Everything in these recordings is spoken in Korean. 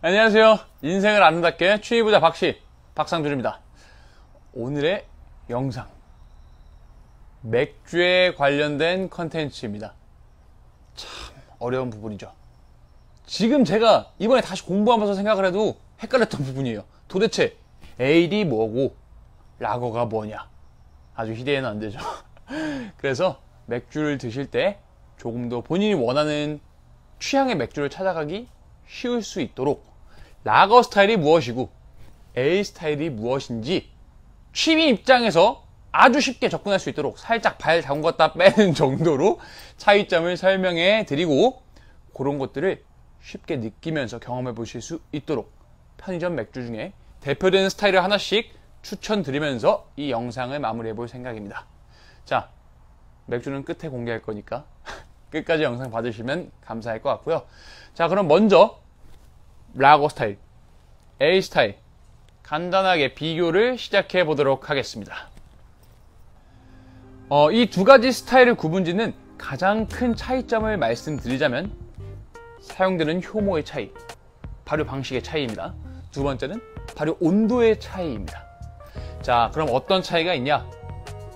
안녕하세요. 인생을 아름답게 취미부자 박상준입니다. 오늘의 영상, 맥주에 관련된 컨텐츠입니다. 참 어려운 부분이죠. 지금 제가 이번에 다시 공부하면서 생각을 해도 헷갈렸던 부분이에요. 도대체 에일이 뭐고 라거가 뭐냐. 아주 희대해는 안 되죠. 그래서 맥주를 드실 때 조금 더 본인이 원하는 취향의 맥주를 찾아가기 쉬울 수 있도록 라거 스타일이 무엇이고 에일 스타일이 무엇인지 취미 입장에서 아주 쉽게 접근할 수 있도록 살짝 발 담궜다 빼는 정도로 차이점을 설명해 드리고, 그런 것들을 쉽게 느끼면서 경험해 보실 수 있도록 편의점 맥주 중에 대표되는 스타일을 하나씩 추천드리면서 이 영상을 마무리해 볼 생각입니다. 자, 맥주는 끝에 공개할 거니까 끝까지 영상 봐주시면 감사할 것 같고요. 자, 그럼 먼저 라거 스타일, 에일 스타일 간단하게 비교를 시작해 보도록 하겠습니다. 이 두 가지 스타일을 구분짓는 가장 큰 차이점을 말씀드리자면 사용되는 효모의 차이, 발효 방식의 차이입니다. 두 번째는 발효 온도의 차이입니다. 자, 그럼 어떤 차이가 있냐?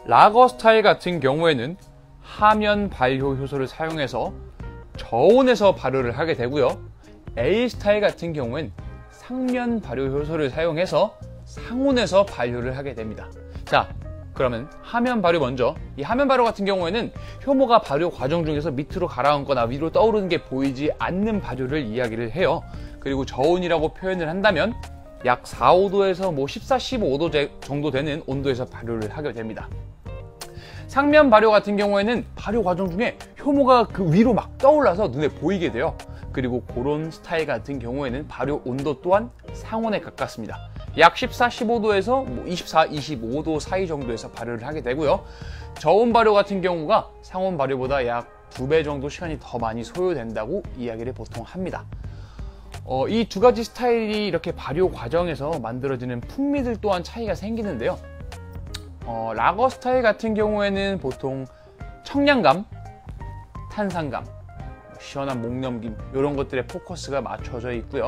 라거 스타일 같은 경우에는 하면 발효 효소를 사용해서 저온에서 발효를 하게 되고요. 에일 스타일 같은 경우엔 상면 발효 효소를 사용해서 상온에서 발효를 하게 됩니다. 자, 그러면 하면 발효 먼저. 이 하면 발효 같은 경우에는 효모가 발효 과정 중에서 밑으로 가라앉거나 위로 떠오르는 게 보이지 않는 발효를 이야기를 해요. 그리고 저온이라고 표현을 한다면 약 4, 5도에서 14, 15도 정도 되는 온도에서 발효를 하게 됩니다. 상면 발효 같은 경우에는 발효 과정 중에 효모가 그 위로 막 떠올라서 눈에 보이게 돼요. 그리고 그런 스타일 같은 경우에는 발효 온도 또한 상온에 가깝습니다. 약 14, 15도에서 24, 25도 사이 정도에서 발효를 하게 되고요. 저온 발효 같은 경우가 상온 발효보다 약 2배 정도 시간이 더 많이 소요된다고 이야기를 보통 합니다. 이 두 가지 스타일이 이렇게 발효 과정에서 만들어지는 풍미들 또한 차이가 생기는데요. 라거 스타일 같은 경우에는 보통 청량감, 탄산감, 시원한 목 넘김 이런 것들에 포커스가 맞춰져 있고요.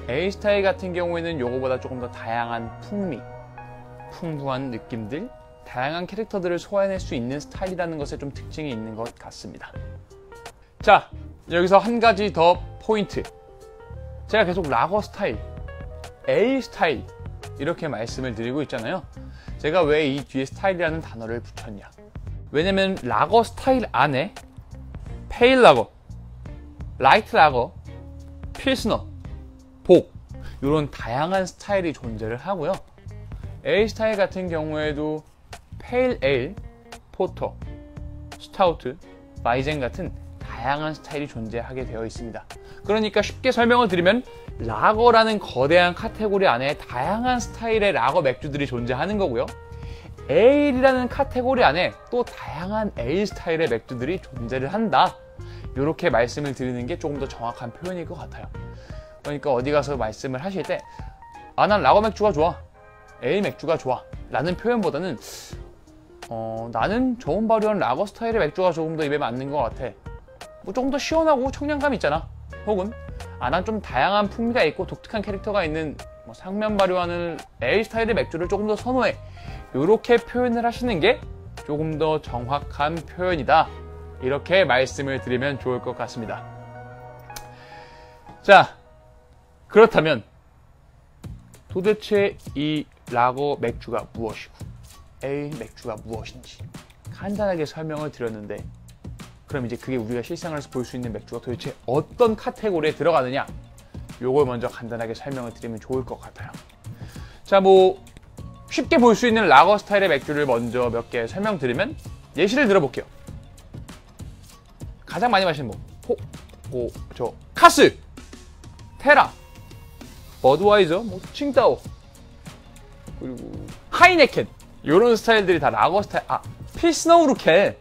에일 스타일 같은 경우에는 요거보다 조금 더 다양한 풍미, 풍부한 느낌들, 다양한 캐릭터들을 소화해낼 수 있는 스타일이라는 것에 좀 특징이 있는 것 같습니다. 자, 여기서 한 가지 더 포인트. 제가 계속 라거 스타일, 에일 스타일 이렇게 말씀을 드리고 있잖아요. 제가 왜 이 뒤에 스타일이라는 단어를 붙였냐. 왜냐면 라거 스타일 안에 페일 라거, 라이트 라거, 필스너, 복 이런 다양한 스타일이 존재를 하고요. 에일 스타일 같은 경우에도 페일 에일, 포터, 스타우트, 바이젠 같은 다양한 스타일이 존재하게 되어 있습니다. 그러니까 쉽게 설명을 드리면 라거라는 거대한 카테고리 안에 다양한 스타일의 라거 맥주들이 존재하는 거고요. 에일이라는 카테고리 안에 또 다양한 에일 스타일의 맥주들이 존재를 한다. 이렇게 말씀을 드리는 게 조금 더 정확한 표현일 것 같아요. 그러니까 어디 가서 말씀을 하실 때 난 라거 맥주가 좋아, 에일 맥주가 좋아 라는 표현보다는 나는 저온 발효한 라거 스타일의 맥주가 조금 더 입에 맞는 것 같아, 뭐 조금 더 시원하고 청량감 있잖아, 혹은 난 좀 다양한 풍미가 있고 독특한 캐릭터가 있는 상면 발효하는 에일 스타일의 맥주를 조금 더 선호해, 이렇게 표현을 하시는 게 조금 더 정확한 표현이다, 이렇게 말씀을 드리면 좋을 것 같습니다. 자, 그렇다면 도대체 이 라거 맥주가 무엇이고 에일 맥주가 무엇인지 간단하게 설명을 드렸는데, 그럼 이제 그게 우리가 실생활에서 볼 수 있는 맥주가 도대체 어떤 카테고리에 들어가느냐, 요걸 먼저 간단하게 설명을 드리면 좋을 것 같아요. 자, 쉽게 볼 수 있는 라거 스타일의 맥주를 먼저 몇 개 설명드리면 예시를 들어볼게요. 가장 많이 마시는 카스, 테라, 버드와이저, 칭따오, 그리고 하이네켄, 이런 스타일들이 다 라거 스타일. 필스너 우르켈,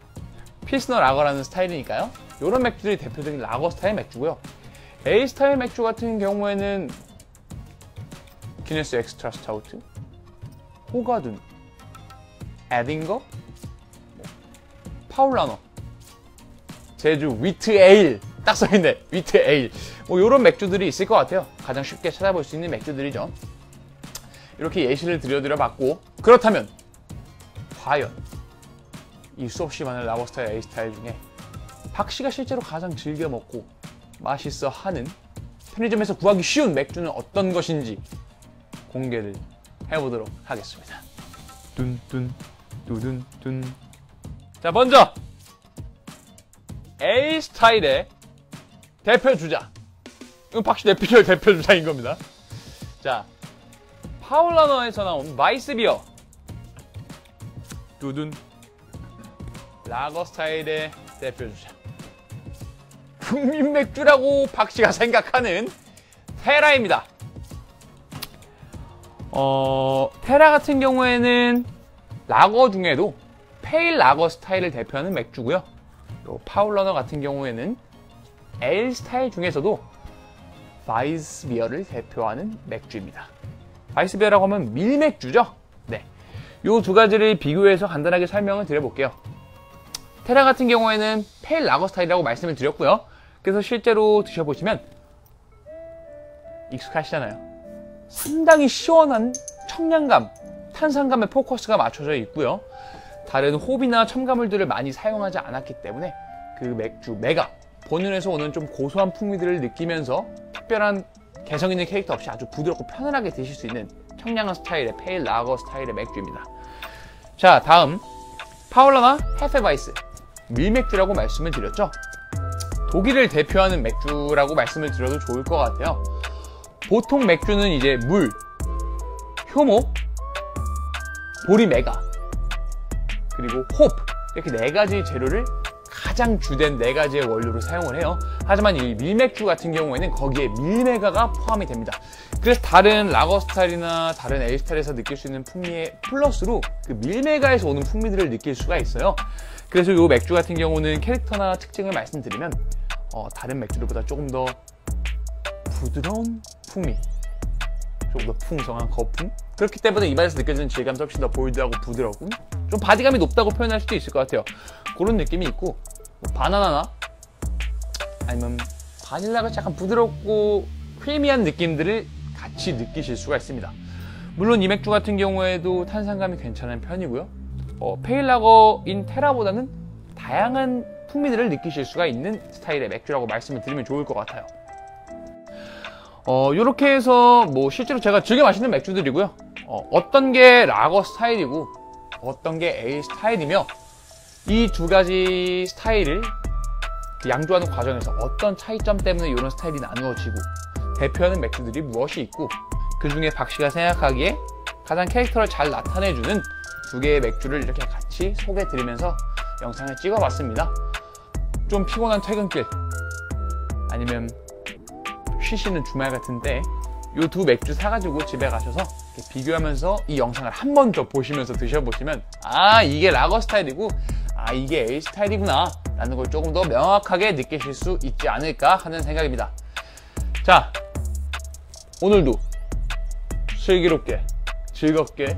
필스너 라거라는 스타일이니까요. 이런 맥주들이 대표적인 라거 스타일 맥주고요. 에일 스타일 맥주 같은 경우에는 기네스 엑스트라 스타우트, 호가든, 에딩거, 파울라너, 제주 위트 에일 딱 써있네. 위트 에일. 뭐 요런 맥주들이 있을 것 같아요. 가장 쉽게 찾아볼 수 있는 맥주들이죠. 이렇게 예시를 들려드려 봤고, 그렇다면 과연 이 수없이 많은 라거 스타일, 에일 스타일 중에 박씨가 실제로 가장 즐겨 먹고 맛있어 하는 편의점에서 구하기 쉬운 맥주는 어떤 것인지 공개를 해보도록 하겠습니다. 뚠뚠 뚜둔뚠. 자, 먼저 에일 스타일의 대표 주자. 이건 박씨 대표 주자인 겁니다. 자, 파울라너에서 나온 마이스비어. 두둔. 라거 스타일의 대표 주자. 국민 맥주라고 박씨가 생각하는 테라입니다. 테라 같은 경우에는 라거 중에도 페일 라거 스타일을 대표하는 맥주고요. 또 파울러너 같은 경우에는 에일 스타일 중에서도 바이스비어를 대표하는 맥주입니다. 바이스비어라고 하면 밀맥주죠. 네, 이 두 가지를 비교해서 간단하게 설명을 드려볼게요. 테라 같은 경우에는 페일 라거 스타일이라고 말씀을 드렸고요. 그래서 실제로 드셔보시면 익숙하시잖아요. 상당히 시원한 청량감, 탄산감의 포커스가 맞춰져 있고요. 다른 호비나 첨가물들을 많이 사용하지 않았기 때문에 그 맥주, 메가 본연에서 오는 좀 고소한 풍미들을 느끼면서 특별한 개성 있는 캐릭터 없이 아주 부드럽고 편안하게 드실 수 있는 청량한 스타일의 페일 라거 스타일의 맥주입니다. 자, 다음 파울러나 헤페바이스 밀맥주라고 말씀을 드렸죠. 독일을 대표하는 맥주라고 말씀을 드려도 좋을 것 같아요. 보통 맥주는 이제 물, 효모, 보리메가, 그리고 호프, 이렇게 네 가지 재료를 가장 주된 네 가지의 원료로 사용을 해요. 하지만 이 밀맥주 같은 경우에는 거기에 밀메가가 포함이 됩니다. 그래서 다른 라거 스타일이나 다른 에일 스타일에서 느낄 수 있는 풍미에 플러스로 그 밀메가에서 오는 풍미들을 느낄 수가 있어요. 그래서 이 맥주 같은 경우는 캐릭터나 특징을 말씀드리면 다른 맥주들보다 조금 더 부드러운 풍미, 조금 더 풍성한 거품, 그렇기 때문에 입안에서 느껴지는 질감도 훨씬 더 볼드하고 부드럽고 좀 바디감이 높다고 표현할 수도 있을 것 같아요. 그런 느낌이 있고, 바나나나 아니면 바닐라가 약간 부드럽고 크리미한 느낌들을 같이 느끼실 수가 있습니다. 물론 이 맥주 같은 경우에도 탄산감이 괜찮은 편이고요. 페일 라거인 테라보다는 다양한 풍미들을 느끼실 수가 있는 스타일의 맥주라고 말씀을 드리면 좋을 것 같아요. 이렇게 해서 뭐 실제로 제가 즐겨 마시는 맥주들이고요. 어떤 게 라거 스타일이고 어떤 게 에일 스타일이며 이 두 가지 스타일을 양조하는 과정에서 어떤 차이점 때문에 이런 스타일이 나누어지고 대표하는 맥주들이 무엇이 있고 그 중에 박씨가 생각하기에 가장 캐릭터를 잘 나타내주는 두 개의 맥주를 이렇게 같이 소개해드리면서 영상을 찍어봤습니다. 좀 피곤한 퇴근길 아니면 쉬시는 주말 같은 때 이 두 맥주 사가지고 집에 가셔서 이렇게 비교하면서 이 영상을 한 번 더 보시면서 드셔보시면 아, 이게 라거 스타일이고 아, 이게 에일 스타일이구나 라는 걸 조금 더 명확하게 느끼실 수 있지 않을까 하는 생각입니다. 자, 오늘도 슬기롭게 즐겁게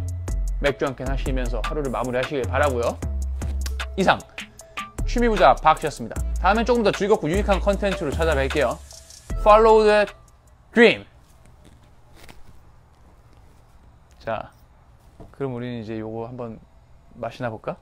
맥주 한 캔 하시면서 하루를 마무리하시길 바라고요. 이상 취미부자 박씨였습니다. 다음엔 조금 더 즐겁고 유익한 컨텐츠로 찾아뵐게요. Follow the dream. 자, 그럼 우리는 이제 요거 한번 마시나 볼까?